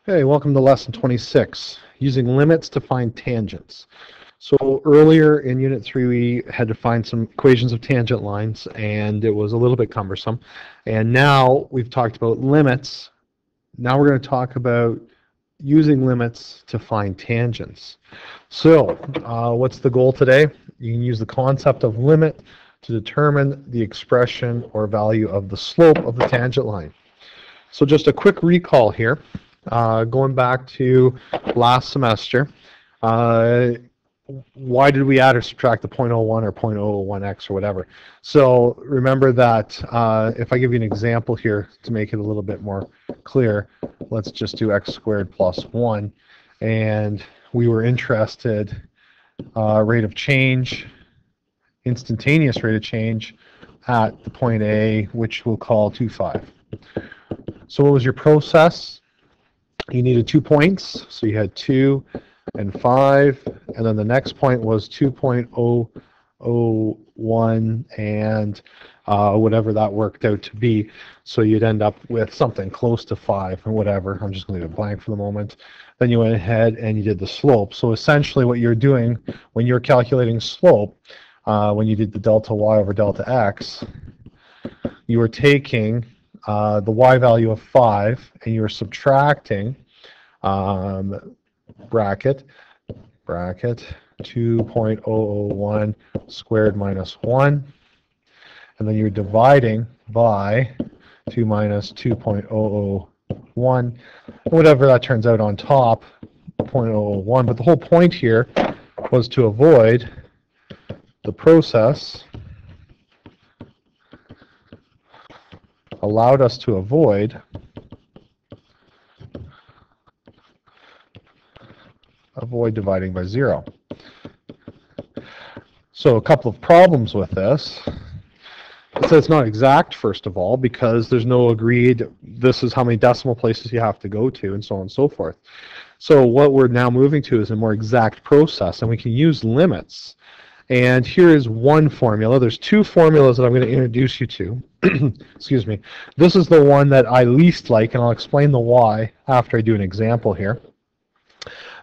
Hey, welcome to lesson 26, using limits to find tangents. So earlier in Unit 3 we had to find some equations of tangent lines and it was a little bit cumbersome. And now we've talked about limits. Now we're going to talk about using limits to find tangents. So what's the goal today? You can use the concept of limit to determine the expression or value of the slope of the tangent line. So just a quick recall here. Going back to last semester, why did we add or subtract the 0.01 or 0.001x or whatever? So remember that if I give you an example here to make it a little bit more clear, let's just do x squared plus 1, and we were interested rate of change, instantaneous rate of change at the point A, which we'll call 2, 5. So what was your process? You needed 2 points, so you had 2 and 5, and then the next point was 2.001 and whatever that worked out to be. So you'd end up with something close to 5 or whatever. I'm just going to leave it blank for the moment. Then you went ahead and you did the slope. So essentially what you're doing when you're calculating slope, when you did the delta y over delta x, you were taking the y value of 5 and you're subtracting bracket 2.001 squared minus 1, and then you're dividing by 2 minus 2.001, whatever that turns out on top, 0.001. But the whole point here was to avoid the process allowed us to avoid dividing by 0. So a couple of problems with this. It says it's not exact, first of all, because there's no agreed, this is how many decimal places you have to go to, and so on and so forth. So what we're now moving to is a more exact process, and we can use limits. And here is one formula. There's two formulas that I'm going to introduce you to. Excuse me. This is the one that I least like, and I'll explain the why after I do an example here.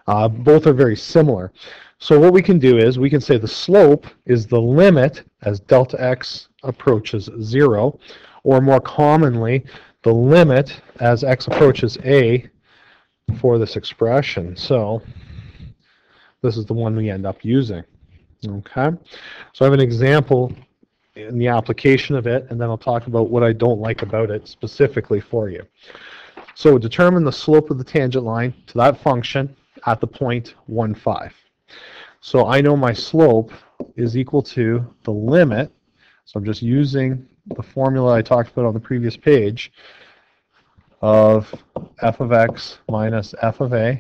Both are very similar. So what we can do is we can say the slope is the limit as delta x approaches 0, or more commonly, the limit as x approaches a for this expression. So this is the one we end up using. Okay, so I have an example in the application of it, and then I'll talk about what I don't like about it specifically for you. So determine the slope of the tangent line to that function at the point 1, 5. So I know my slope is equal to the limit, so I'm just using the formula I talked about on the previous page, of f of x minus f of a,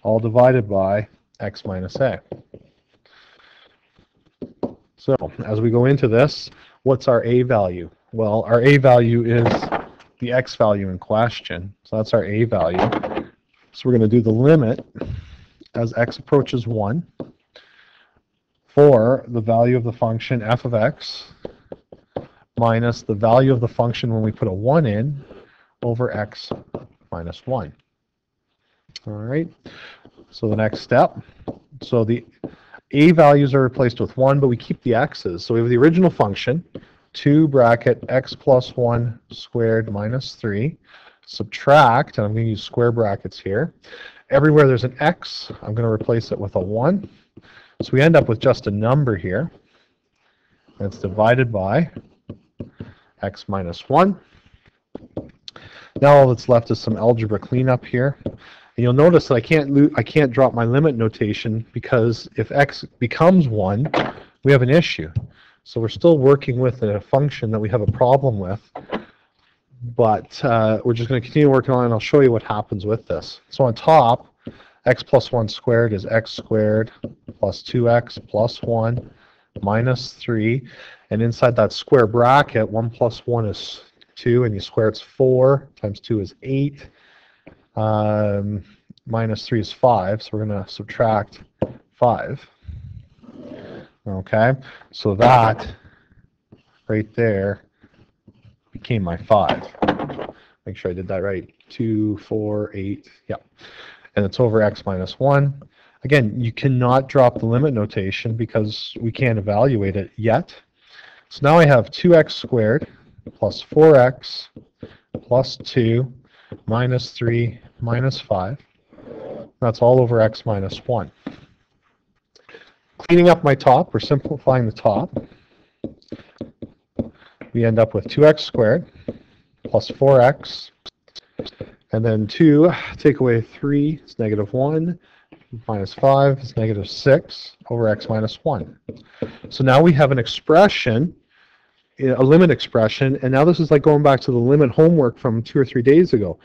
all divided by x minus a. So as we go into this, what's our a value? Well, our a value is the x value in question. So that's our a value. So we're going to do the limit as x approaches 1 for the value of the function f of x minus the value of the function when we put a 1 in over x minus 1. All right. So the next step. So the a values are replaced with 1, but we keep the x's. So we have the original function, 2 bracket x plus 1 squared minus 3, subtract, and I'm going to use square brackets here. Everywhere there's an x, I'm going to replace it with a 1. So we end up with just a number here. That's divided by x minus 1. Now all that's left is some algebra cleanup here. And you'll notice that I can't drop my limit notation, because if x becomes 1, we have an issue. So we're still working with a function that we have a problem with, but we're just going to continue working on it, and I'll show you what happens with this. So on top, x plus 1 squared is x squared plus 2x plus 1 minus 3, and inside that square bracket, 1 plus 1 is 2, and you square it's 4, times 2 is 8. Minus 3 is 5, so we're going to subtract 5. Okay, so that right there became my 5. Make sure I did that right. 2, 4, 8, yeah. And it's over x minus 1. Again, you cannot drop the limit notation because we can't evaluate it yet. So now I have 2x squared plus 4x plus 2 minus 3 minus 5. That's all over x minus 1. Cleaning up my top, or simplifying the top, we end up with 2x squared plus 4x, and then 2, take away 3 is negative 1, minus 5 is negative 6 over x minus 1. So now we have an expression, a limit expression, and now this is like going back to the limit homework from 2 or 3 days ago.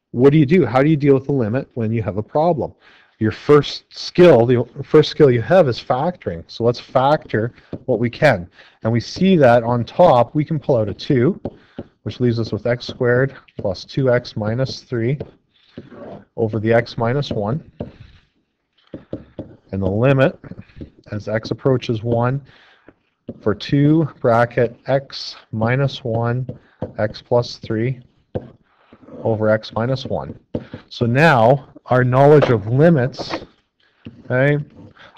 What do you do? How do you deal with the limit when you have a problem? Your first skill, the first skill you have is factoring. So let's factor what we can. And we see that on top, we can pull out a 2, which leaves us with x squared plus 2x minus 3 over the x minus 1. And the limit, as x approaches 1, for 2 bracket x minus 1, x plus 3 over x minus 1. So now our knowledge of limits, okay,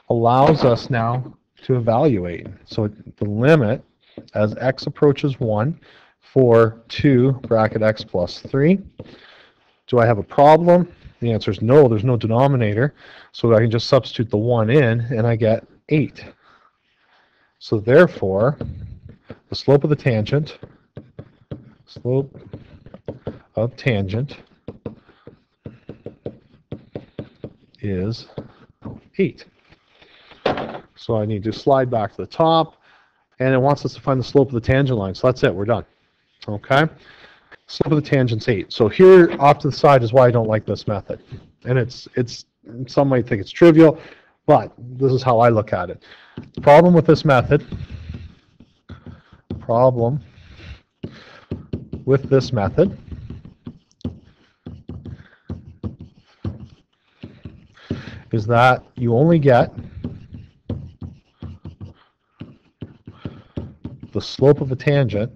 allows us now to evaluate. So the limit as x approaches 1 for 2 bracket x plus 3. Do I have a problem? The answer is no, there's no denominator. So I can just substitute the 1 in and I get 8. So therefore, the slope of the tangent, slope of tangent is 8. So I need to slide back to the top, and it wants us to find the slope of the tangent line. So that's it, we're done. Okay? Slope of the tangent's 8. So here off to the side is why I don't like this method. And it's some might think it's trivial, but this is how I look at it. The problem with this method, is that you only get the slope of a tangent,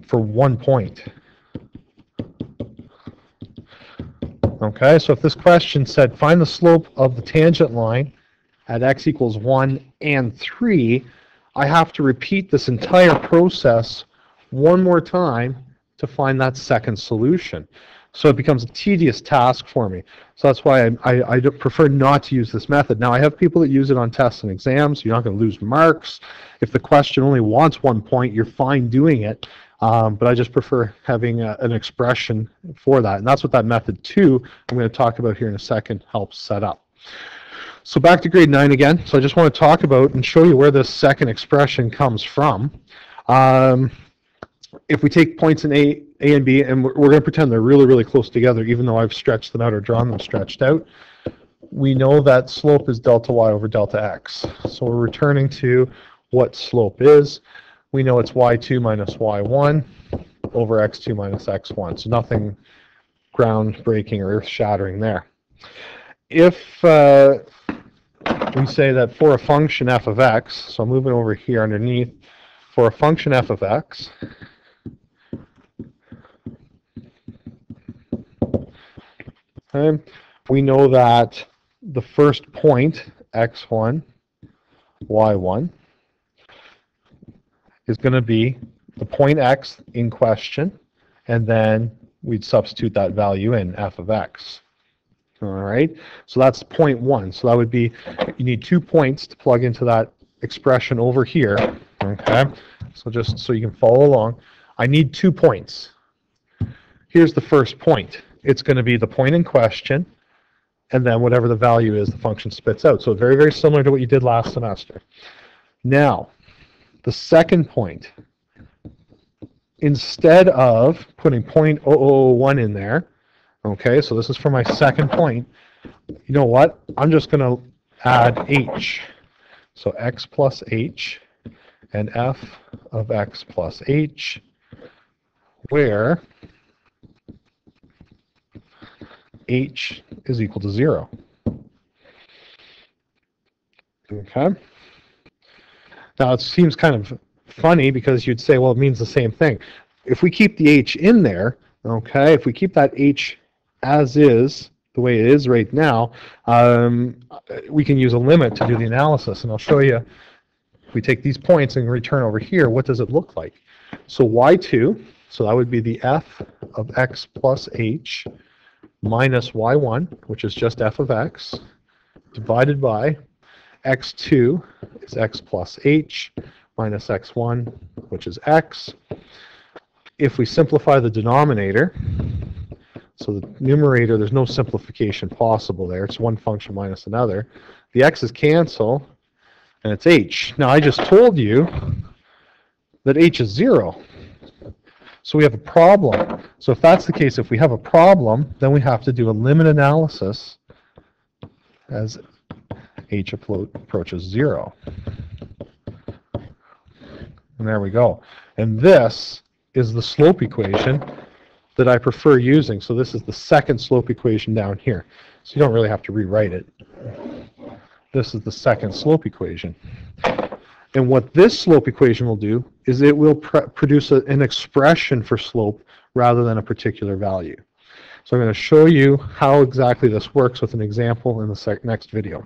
for 1 point. Okay, so if this question said find the slope of the tangent line at x equals 1 and 3, I have to repeat this entire process one more time to find that second solution. So it becomes a tedious task for me. So that's why I prefer not to use this method. Now I have people that use it on tests and exams. You're not going to lose marks. If the question only wants 1 point, you're fine doing it. But I just prefer having an expression for that. And that's what that method 2 I'm going to talk about here in a second helps set up. So back to grade 9 again. So I just want to talk about and show you where this second expression comes from. If we take points in A and B, and we're going to pretend they're really, really close together, even though I've stretched them out or drawn them stretched out, we know that slope is delta y over delta x. So we're returning to what slope is. We know it's y2 minus y1 over x2 minus x1. So nothing groundbreaking or earth-shattering there. If we say that for a function f of x, so moving over here underneath, for a function f of x, okay, we know that the first point, x1, y1, is going to be the point x in question, and then we'd substitute that value in, f of x. All right, so that's point 1. So that would be, you need 2 points to plug into that expression over here. Okay, so just so you can follow along, I need 2 points. Here's the first point. It's going to be the point in question, and then whatever the value is, the function spits out. So very, very similar to what you did last semester. Now, the second point, instead of putting 0.0001 in there, okay, so this is for my second point, you know what? I'm just going to add h. So x plus h and f of x plus h, where h is equal to 0. Okay? Now it seems kind of funny because you'd say, well, it means the same thing. If we keep the h in there, okay, if we keep that h as is, the way it is right now, we can use a limit to do the analysis. And I'll show you, if we take these points and return over here, what does it look like? So y2, so that would be the f of x plus h minus y1, which is just f of x, divided by x2 is x plus h minus x1, which is x. If we simplify the denominator, so the numerator, there's no simplification possible there. It's one function minus another. The x's cancel, and it's h. Now, I just told you that h is 0. So we have a problem. So if that's the case, if we have a problem, then we have to do a limit analysis as h approaches 0. And there we go. And this is the slope equation that I prefer using. So this is the second slope equation down here. So you don't really have to rewrite it. This is the second slope equation. And what this slope equation will do is it will produce an expression for slope rather than a particular value. So I'm going to show you how exactly this works with an example in the next video.